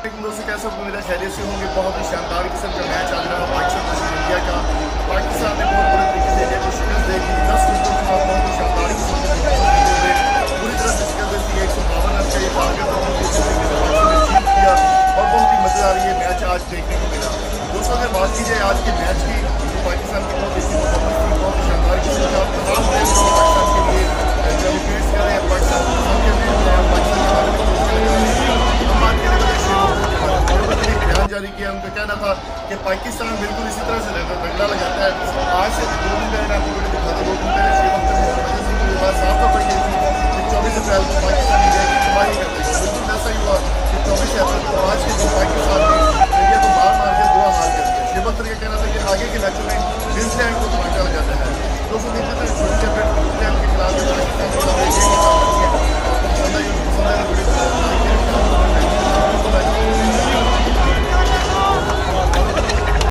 لیکن دوستوں کیسے امید ہے خیریت سے ہوں گے. بہت ہی شاندار قسم کا میچ آج رہا پاکستان ورسز انڈیا کا. پاکستان نے بہت بڑے طریقے سے انڈیا کو شکست دے دی. 10 وکٹوں کے ساتھ بہت ہی شاندار قسم کے پوری طرح سے شکست دیتی ہے. 152 رن کا یہ ٹارگیٹ تھا, بہت ہی اچھے طریقے سے پاکستان نے اچیو کیا اور بہت ہی مزیدار یہ میچ آج دیکھنے کو ملا. دوستوں اگر بات کی جائے آج کے میچ کی تو پاکستان کی بہت اچھی پرفارمنس تھی, بہت ہی شاندار قسم کا تمام پلیئرز کو پاکستان کے لیے جو وکٹس کر رہے ہیں, پاکستان کو پسند کرتے ہیں, پاکستان کے بارے میں کوشش کر رہے ہیں. ہم بات کریں وجہ سے ایک بیان جاری کیا, ان کا کہنا تھا کہ پاکستان بالکل اسی طرح سے رگڑا لگاتا ہے. آج سے 2 دن پہلے آپ کو دکھا دو, 2 دن پہلے شیخ اختر محمد وجہ سے کی بات صاف طور پر یہ تھی کہ 24 اپریل کو پاکستان انڈیا کی تباہی